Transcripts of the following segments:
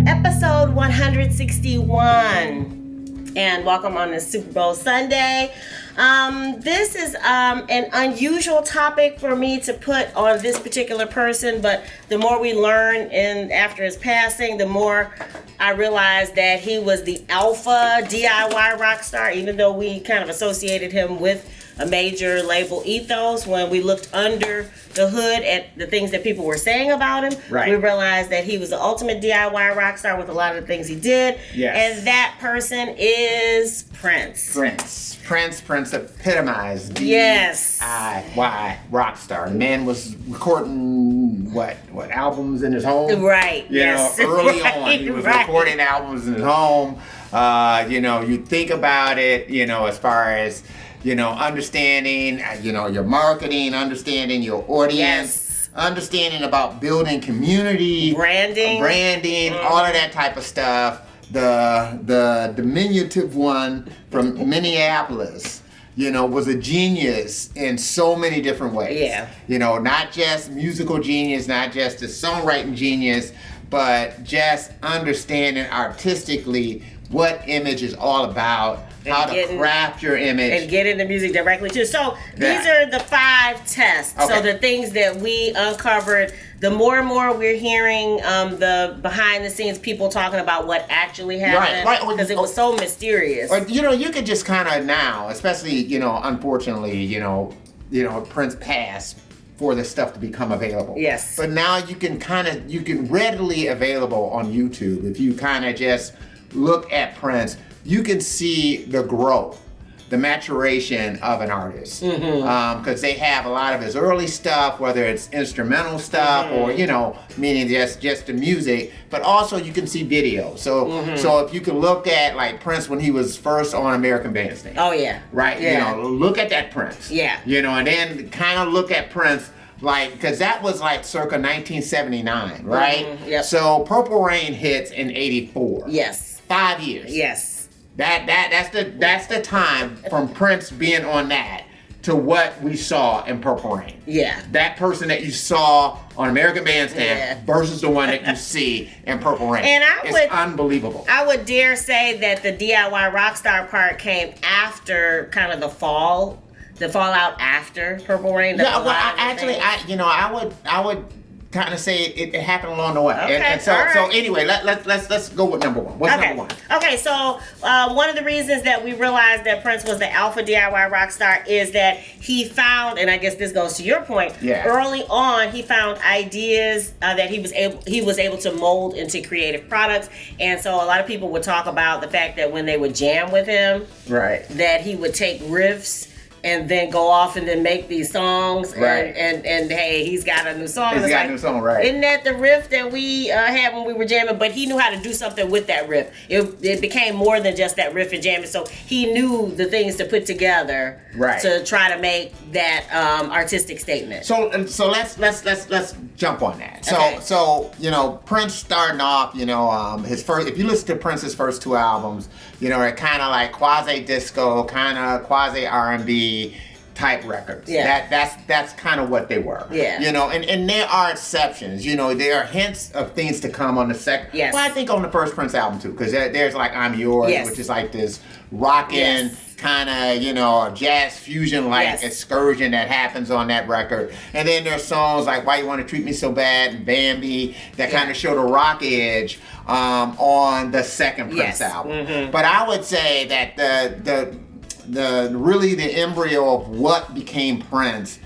Episode 161, and welcome on this Super Bowl Sunday. This is an unusual topic for me to put on this particular person, but the more we learn and after his passing, the more I realized that he was the ALPHA D.I.Y rock star, even though we kind of associated him with a major label ethos. When we looked under the hood at the things that people were saying about him, we realized that he was the ultimate DIY rock star with a lot of the things he did. Yes. And that person is Prince. Prince epitomized DIY rock star. The man was recording what albums in his home? Right. You know, early on he was recording albums in his home. You think about it, as far as understanding, your marketing, understanding your audience, understanding about building community, branding, all of that type of stuff. The diminutive one from Minneapolis, was a genius in so many different ways. Yeah. Not just musical genius, not just a songwriting genius, but just understanding artistically what image is all about. How to craft your image. And get into music directly too. So these are the 5 tests. Okay. So the things that we uncovered, the more and more we're hearing the behind the scenes people talking about what actually happened. Right. Because it was so mysterious. Or, you could just kind of now, especially, unfortunately, Prince passed for this stuff to become available. Yes. But now you can readily available on YouTube. If you kind of just look at Prince, you can see the growth, the maturation of an artist. Because they have a lot of his early stuff, whether it's instrumental stuff or, meaning just the music, but also you can see videos. So if you can look at like Prince when he was first on American Bandstand. Oh, yeah. Right? Yeah. Look at that Prince. Yeah. And then kind of look at Prince because that was like circa 1979, right? Yep. So Purple Rain hits in 84. Yes. 5 years. Yes. That's the time from Prince being on that to what we saw in Purple Rain. Yeah. That person that you saw on American Bandstand versus the one that you see in Purple Rain. And it's unbelievable. I would dare say that the DIY Rockstar part came after kind of the fallout after Purple Rain. Yeah, well, I would kind of say it happened along the way. Okay, so anyway, let's go with number one. What's number one? Okay, so one of the reasons that we realized that Prince was the ALPHA D.I.Y rock star is that he found, and I guess this goes to your point, early on he found ideas that he was able to mold into creative products. And so a lot of people would talk about the fact that when they would jam with him, that he would take riffs and then go off and then make these songs. And hey, he's got a new song. He's got a new song, right. Isn't that the riff that we had when we were jamming? But he knew how to do something with that riff. It became more than just that riff and jamming. So he knew the things to put together to try to make that artistic statement. So let's jump on that. So Prince starting off, his first. If you listen to Prince's first 2 albums, they're kind of like quasi disco, kind of quasi R&B type records. Yeah. That's kind of what they were. Yeah. And there are exceptions. There are hints of things to come on the second. Yes. Well, I think on the first Prince album too, because there's like I'm Yours, which is like this rockin' kind of, jazz fusion like excursion that happens on that record. And then there's songs like Why You Want to Treat Me So Bad and Bambi that kind of show the rock edge on the second Prince album. But I would say that the embryo of what became Prince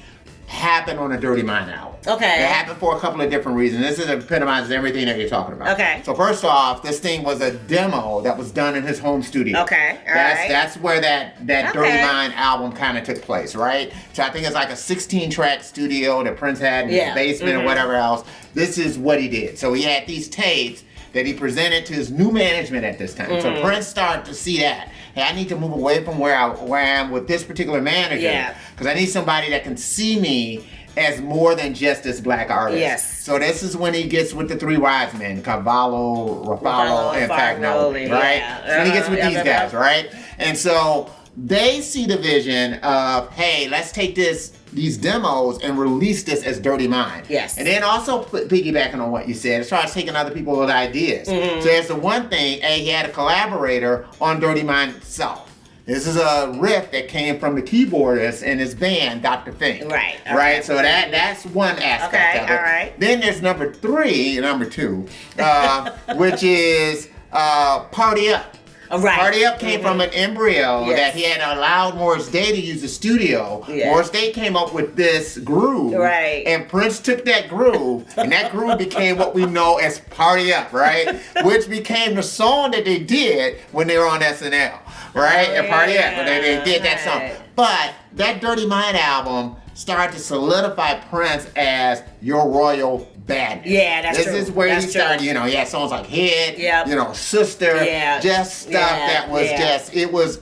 happened on a Dirty Mind album. Okay. It happened for a couple of different reasons. This is epitomizes everything that you're talking about. Okay. So first off, this thing was a demo that was done in his home studio. Okay. That's where that Dirty Mind album kind of took place, right? So I think it's like a 16-track studio that Prince had in his basement or whatever else. This is what he did. So he had these tapes that he presented to his new management at this time. So Prince started to see that. Hey, I need to move away from where I am with this particular manager because I need somebody that can see me as more than just this black artist. Yes. So this is when he gets with the three wise men, Cavallo, Ruffalo, and Fagnoli, right? Yeah. So when he gets with these guys, right? And so they see the vision of, hey, let's take these demos and release this as Dirty Mind. Yes. And then also piggybacking on what you said, as far as taking other people's ideas. So that's the one thing, he had a collaborator on Dirty Mind itself. This is a riff that came from the keyboardist in his band, Dr. Fink. Right. Okay. Right? So that's one aspect of it. All right. Then there's number two, which is Party Up. Right. Party Up came from an embryo that he had allowed Morris Day to use the studio. Yes. Morris Day came up with this groove. Right. And Prince took that groove, and that groove became what we know as Party Up, right? Which became the song that they did when they were on SNL, right? And Party Up, when they did that song. But that Dirty Mind album started to solidify Prince as your royal badness. Yeah, that's true. This is where that's he started, true. He had songs like Head, Sister, just stuff that was it was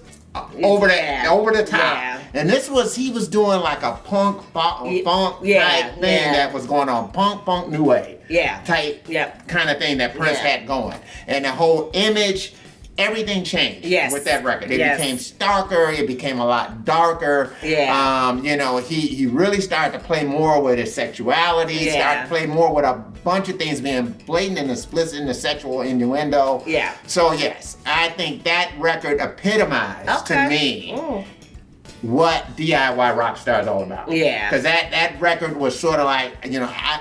over the top. Yeah. And he was doing like a funk type thing that was going on, punk new wave type kind of thing that Prince had going. And the whole image, everything changed with that record. It became starker. It became a lot darker. He really started to play more with his sexuality. He started to play more with a bunch of things being blatant and explicit in the sexual innuendo. Yeah. So yes, I think that record epitomized to me what DIY Rockstar is all about. Yeah. Because that record was sort of like,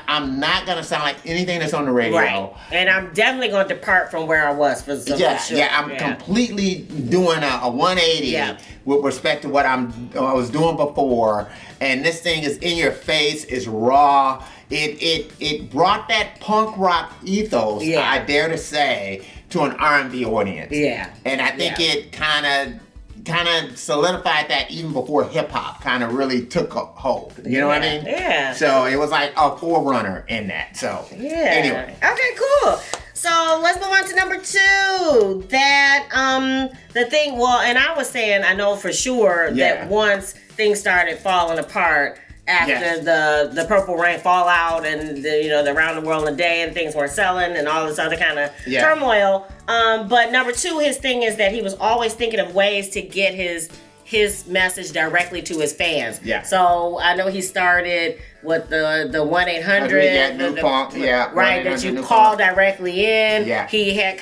I'm not going to sound like anything that's on the radio. Right. And I'm definitely going to depart from where I was for some sure. Yeah, I'm completely doing a 180 with respect to what I was doing before. And this thing is in your face, it's raw. It brought that punk rock ethos, I dare to say, to an R&B audience. Yeah. And I think it kind of solidified that even before hip-hop kind of really took a hold. You know what I mean? Yeah. So it was like a forerunner in that. So anyway. Okay, cool. So let's move on to number 2. That the thing, and I was saying, I know for sure that once things started falling apart after the Purple Rain fallout and the Around the World in a Day and things weren't selling and all this other kind of turmoil. But number 2, his thing is that he was always thinking of ways to get his message directly to his fans. Yeah. So I know he started with the 1-800 right, that you call directly in. Yeah. He had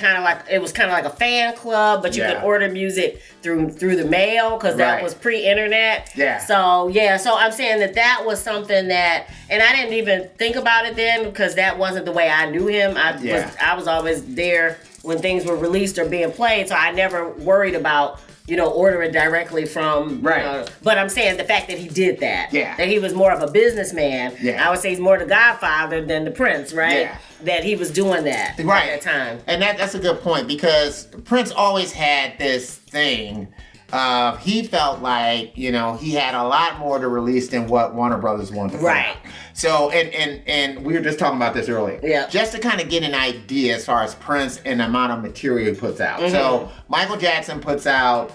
it was kind of like a fan club, but you could order music through the mail because that was pre-internet. Yeah. So I'm saying that was something that, and I didn't even think about it then because that wasn't the way I knew him. I was always there when things were released or being played, so I never worried about ordering directly from, but I'm saying the fact that he did that, that he was more of a businessman, I would say he's more the Godfather than the Prince, right? Yeah. That he was doing that at that time. And that's a good point because Prince always had this thing. He felt like, he had a lot more to release than what Warner Brothers wanted to put out. So, and we were just talking about this earlier. Yeah. Just to kind of get an idea as far as Prince and the amount of material he puts out. Mm-hmm. So, Michael Jackson puts out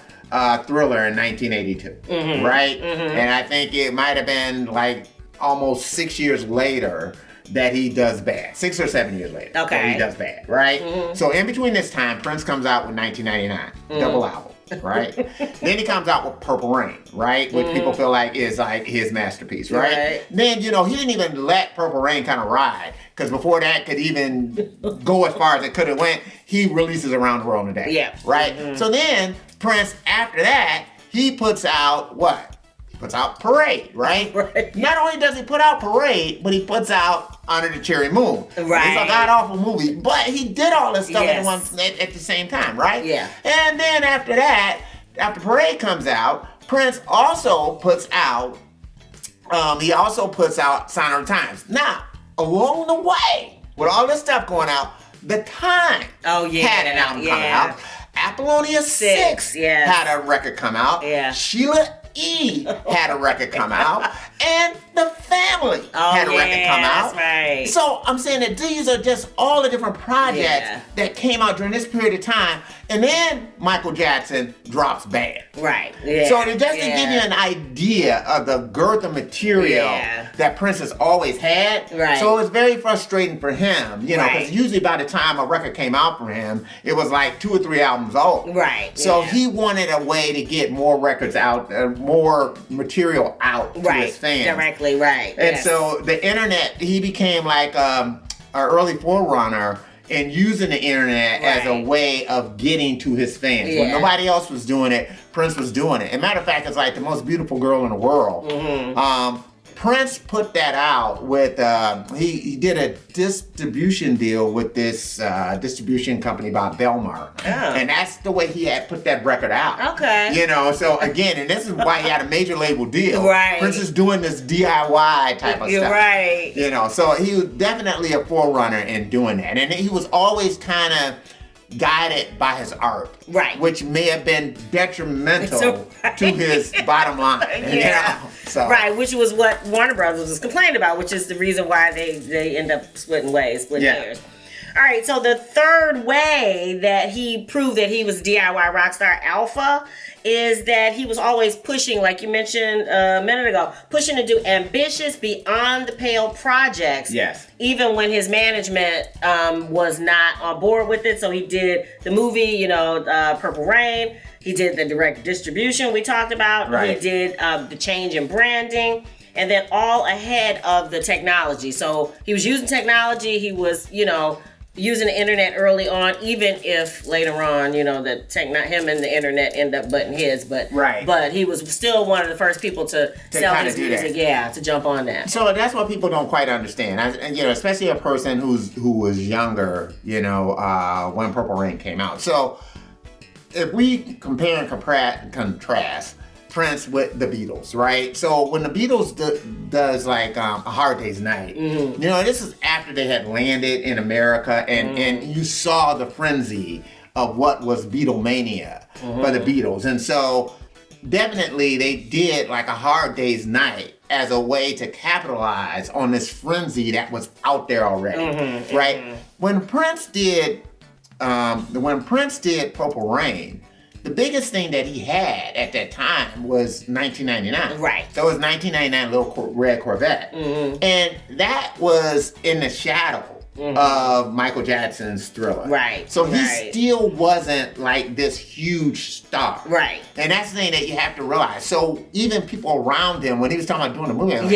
Thriller in 1982, right? Mm-hmm. And I think it might have been like almost 6 years later that he does Bad. 6 or 7 years later that he does Bad, right? Mm-hmm. So, in between this time, Prince comes out with 1999, double album. Right? Then he comes out with Purple Rain, right? Which people feel like is like his masterpiece, right? Then, he didn't even let Purple Rain kind of ride. Because before that could even go as far as it could have went, he releases Around the World in a Day. Yeah. Right? Mm-hmm. So then, Prince, after that, he puts out what? He puts out Parade, right? Not only does he put out Parade, but he puts out Under the Cherry Moon. Right. It's a god-awful movie, but he did all this stuff at the same time, right? Yeah. And then after that, after Parade comes out, Prince also puts out He also puts out Sign of the Times. Now, along the way, with all this stuff going out, the Time had an album coming out. Apollonia 6 had a record come out. Yeah. Sheila E had a record come out. And The Family had a record come out. That's right. So I'm saying that these are just all the different projects that came out during this period of time. And then Michael Jackson drops Bad. Right. Yeah. So just to give you an idea of the girth of material that Prince has always had. Right. So it was very frustrating for him, you know, because usually by the time a record came out for him, it was like 2 or 3 albums old. Right. So he wanted a way to get more records out, more material out to his fans. Directly, right. And so the internet, he became like an early forerunner in using the internet as a way of getting to his fans. When nobody else was doing it, Prince was doing it. And matter of fact, it's like the most beautiful girl in the world. Prince put that out with, he did a distribution deal with this distribution company about Belmar. Oh. And that's the way he had put that record out. Okay. You know, so again, and this is why he had a major label deal. Right. Prince is doing this DIY type of You're stuff. right. You know, so he was definitely a forerunner in doing that. And he was always kind of guided by his art, which may have been detrimental to his bottom line. You know? So. Right, which was what Warner Brothers was complaining about, which is the reason why they end up splitting hairs. All right, so the third way that he proved that he was DIY rockstar alpha is that he was always pushing, like you mentioned a minute ago, pushing to do ambitious, beyond the pale projects. Yes. Even when his management was not on board with it. So he did the movie, you know, Purple Rain. He did the direct distribution we talked about. Right. He did the change in branding. And then all ahead of the technology. So he was using technology. He was, you know, using the internet early on, even if later on, you know, him and the internet end up butting heads, but he was still one of the first people to sell his music, to jump on that. So that's what people don't quite understand, and you know, especially a person who was younger, you know, when Purple Rain came out. So if we compare and contrast Prince with the Beatles, right? So when the Beatles does like A Hard Day's Night, you know, this is after they had landed in America, and you saw the frenzy of what was Beatlemania for the Beatles. And so definitely they did like A Hard Day's Night as a way to capitalize on this frenzy that was out there already, right? When Prince did Purple Rain, the biggest thing that he had at that time was 1999. Right. So it was 1999 Little Red Corvette. And that was in the shadow of Michael Jackson's Thriller. Right. So he still wasn't like this huge star. Right. And that's the thing that you have to realize. So even people around him, when he was talking about doing the movie, like,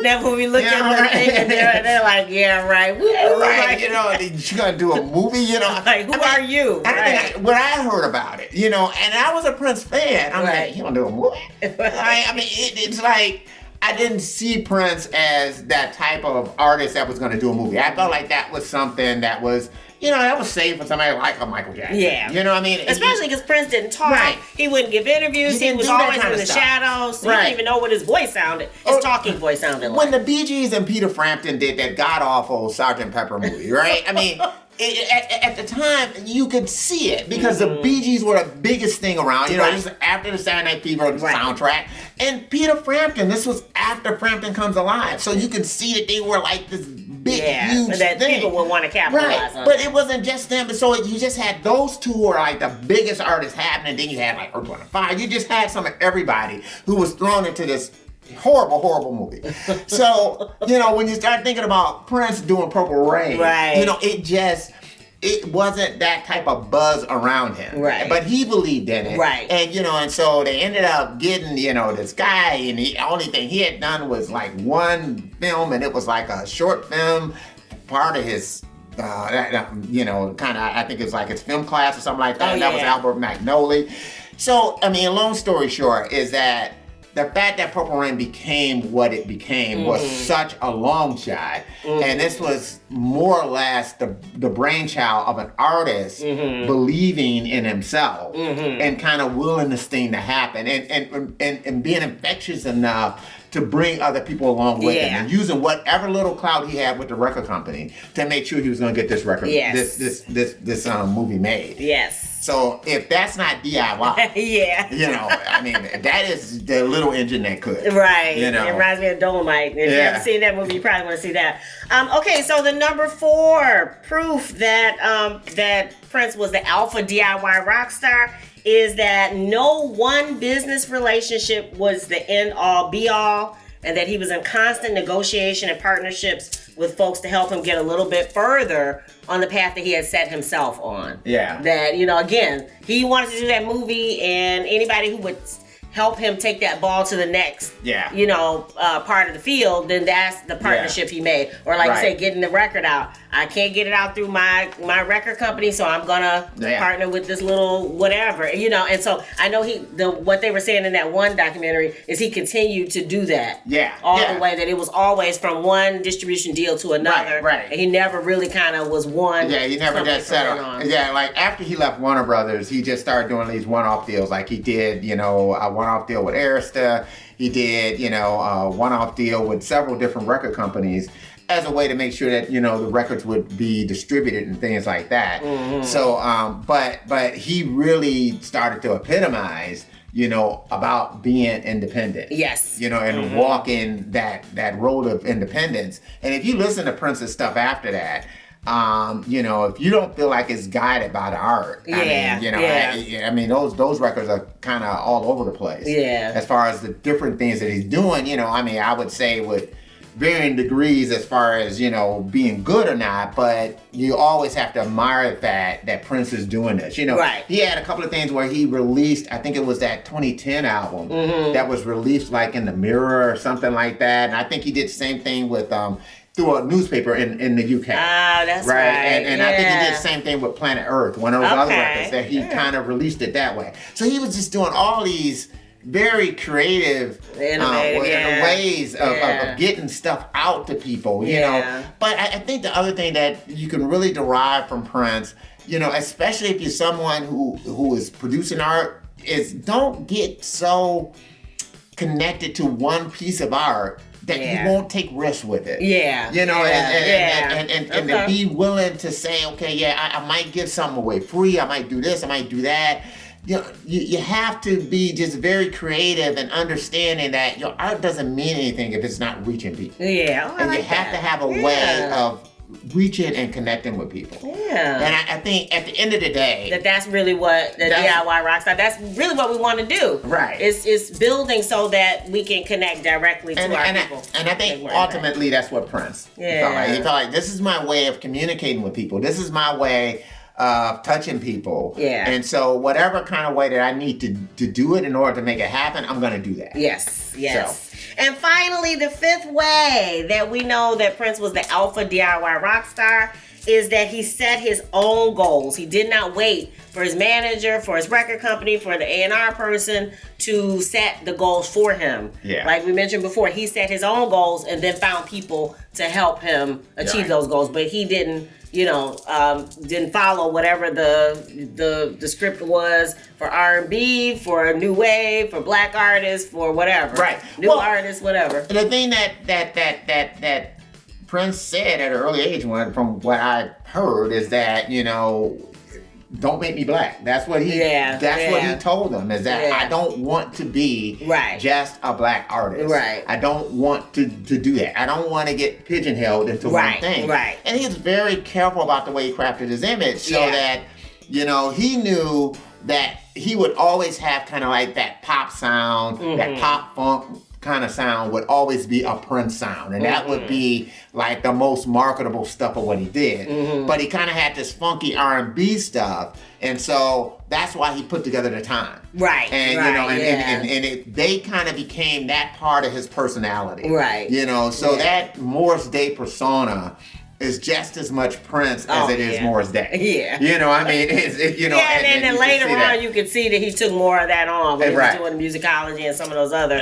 that when we look at the thing, and they're like, right. Right, you know, you're going to do a movie, you know. Like, who are you? When I heard about it, you know, and I was a Prince fan, I'm like, you want to do a movie? I mean, it's like, I didn't see Prince as that type of artist that was going to do a movie. I felt like that was something that was, you know, that was saved for somebody like a Michael Jackson. Yeah. You know what I mean? Especially because Prince didn't talk. Right. He wouldn't give interviews. He was always in the shadows. So he didn't even know what his voice sounded. His talking voice sounded like. When the Bee Gees and Peter Frampton did that god-awful Sgt. Pepper movie, right? I mean, at the time, you could see it because the Bee Gees were the biggest thing around. You know, this was after the Saturday Night Fever soundtrack. And Peter Frampton, this was after Frampton Comes Alive. So you could see that they were like this big, huge that thing. People would want to capitalize on. But it wasn't just them. So you just had those two who were like the biggest artists happening. Then you had like Earth, Wind & Fire. You just had some of everybody who was thrown into this horrible movie. So, you know, when you start thinking about Prince doing Purple Rain, you know, it wasn't that type of buzz around him. Right. But he believed in it. Right. And, you know, and so they ended up getting, you know, this guy, and the only thing he had done was like one film, and it was like a short film, part of his you know, kind of, I think it's like his film class or something like that. That was Albert Magnoli. So, I mean, long story short is that the fact that Purple Rain became what it became was such a long shot. And this was more or less the brainchild of an artist believing in himself and kind of willing this thing to happen and being infectious enough to bring other people along with him, and using whatever little clout he had with the record company to make sure he was going to get this record, this movie made. Yes. So if that's not DIY, you know, I mean, that is the little engine that could. Right. You know, it reminds me of Dolomite. If you haven't seen that movie, you probably want to see that. Okay, so the number 4 proof that that Prince was the alpha DIY rock star is that no one business relationship was the end all be all, and that he was in constant negotiation and partnerships with folks to help him get a little bit further on the path that he had set himself on. Yeah. That, you know, again, he wanted to do that movie, and anybody who would help him take that ball to the next, you know, part of the field, then that's the partnership he made. Or like you say, getting the record out. I can't get it out through my record company, so I'm gonna partner with this little whatever, you know. And so I know what they were saying in that one documentary is he continued to do that, all the way, that it was always from one distribution deal to another, right. And he never really kind of was one. Yeah, he never just settled. Yeah, like after he left Warner Brothers, he just started doing these one-off deals, like he did, you know, a one-off deal with Arista. He did, you know, a one-off deal with several different record companies, as a way to make sure that, you know, the records would be distributed and things like that. So, but he really started to epitomize, you know, about being independent. Yes. You know, and walking that road of independence. And if you listen to Prince's stuff after that, you know, if you don't feel like it's guided by the art, I mean, you know, I mean, those records are kind of all over the place. Yeah. As far as the different things that he's doing, you know, I mean, I would say with varying degrees as far as, you know, being good or not, but you always have to admire the fact that Prince is doing this. You know, he had a couple of things where he released, I think it was that 2010 album that was released like in the Mirror or something like that. And I think he did the same thing with through a newspaper in the UK. Ah, that's right. And I think he did the same thing with Planet Earth, one of those other records that he kind of released it that way. So he was just doing all these very creative ways of getting stuff out to people, you know. But I think the other thing that you can really derive from Prince, you know, especially if you're someone who is producing art, is don't get so connected to one piece of art that you won't take risks with it. You know, and to be willing to say, okay, I might give something away free, I might do this, I might do that. You know, you have to be just very creative and understanding that your art doesn't mean anything if it's not reaching people. And you have to have a way of reaching and connecting with people. And I think at the end of the day, that's really what the DIY Rockstar, that's really what we want to do. It's building so that we can connect directly to our people. And I think ultimately that's what Prince felt like. He felt like, this is my way of communicating with people. This is my way of touching people. And so whatever kind of way that I need to do it in order to make it happen, I'm going to do that. Yes. And finally, the 5th way that we know that Prince was the alpha DIY rock star is that he set his own goals. He did not wait for his manager, for his record company, for the A&R person to set the goals for him. Like we mentioned before, he set his own goals and then found people to help him achieve those goals. But he didn't, you know, didn't follow whatever the script was for R&B, for new wave, for black artists, for whatever. New artists, whatever. The thing that Prince said at an early age, from what I heard, is that, you know, don't make me black. That's what he what he told them, is that I don't want to be just a black artist. I don't want to do that. I don't want to get pigeonholed into one thing. And he's very careful about the way he crafted his image so that, you know, he knew that he would always have kind of like that pop sound, that pop funk kind of sound would always be a Prince sound, and that would be like the most marketable stuff of what he did. But he kind of had this funky R&B stuff, and so that's why he put together the time. And you know, and they kind of became that part of his personality. You know, so that Morris Day persona is just as much Prince as it is Morris Day. You know, I mean, you know. And then later on, you could see that he took more of that on when he was doing musicology and some of those other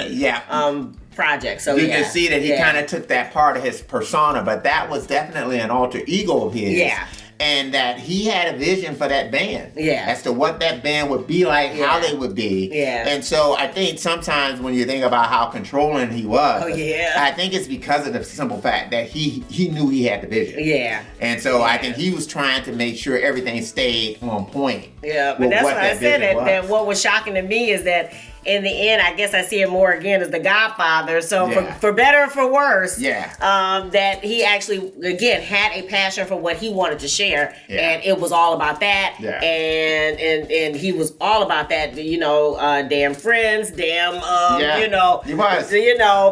projects. So you can see that he kind of took that part of his persona, but that was definitely an alter ego of his. and that he had a vision for that band. Yeah. As to what that band would be like, how they would be. Yeah. And so I think sometimes when you think about how controlling he was, I think it's because of the simple fact that he knew he had the vision. Yeah. And so I think he was trying to make sure everything stayed on point. Yeah, but that's why I said that what was shocking to me is that in the end, I guess I see it more again as the Godfather. So for better or for worse, that he actually, again, had a passion for what he wanted to share. And it was all about that. And he was all about that, damn friends, damn,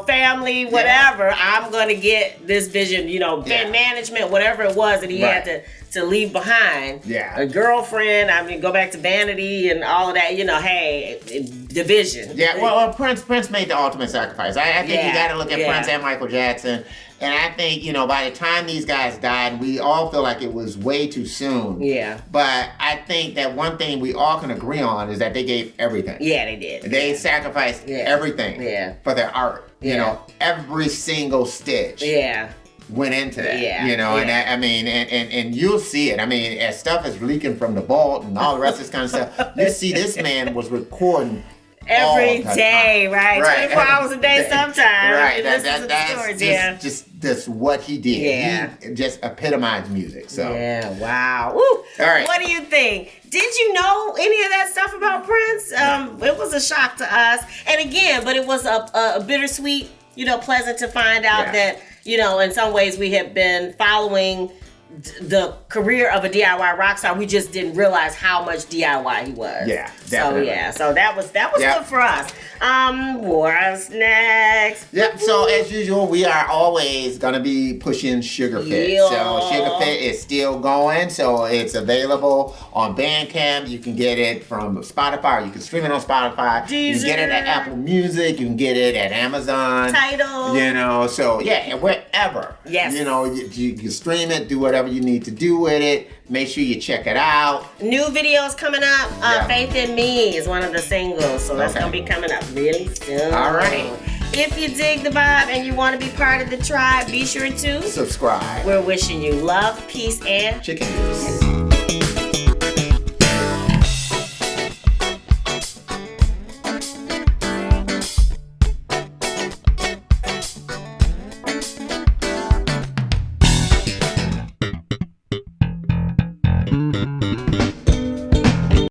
family, whatever. I'm going to get this vision, management, whatever it was that he had to leave behind. A girlfriend, I mean, go back to Vanity and all of that, division. Well, Prince made the ultimate sacrifice. I think you got to look at Prince and Michael Jackson. And I think, by the time these guys died, we all feel like it was way too soon. But I think that one thing we all can agree on is that they gave everything. They did. They sacrificed everything for their art. Every single stitch. Went into that, and and you'll see it. I mean, as stuff is leaking from the vault and all the rest of this kind of stuff, you see this man was recording every day, right? 24 hours a day sometimes. Right, that's just what he did. He just epitomized music. So wow. Woo. All right. What do you think? Did you know any of that stuff about Prince? It was a shock to us, and again, but it was a bittersweet, pleasant to find out that. In some ways we have been following the career of a DIY rock star. We just didn't realize how much DIY he was. Yeah, definitely. So that was good for us. What's next? Yep. So as usual, we are always gonna be pushing Sugarfit. So Sugarfit is still going. So it's available on Bandcamp. You can get it from Spotify. Or you can stream it on Spotify. Deezer. You can get it at Apple Music. You can get it at Amazon. Tidal. So wherever. Yes. You can stream it. Do whatever you need to do with it. Make sure you check it out. New videos coming up. Faith in Me is one of the singles, so that's gonna be coming up really soon. All right. If you dig the vibe and you want to be part of the tribe, be sure to subscribe. We're wishing you love, peace, and chicken grease.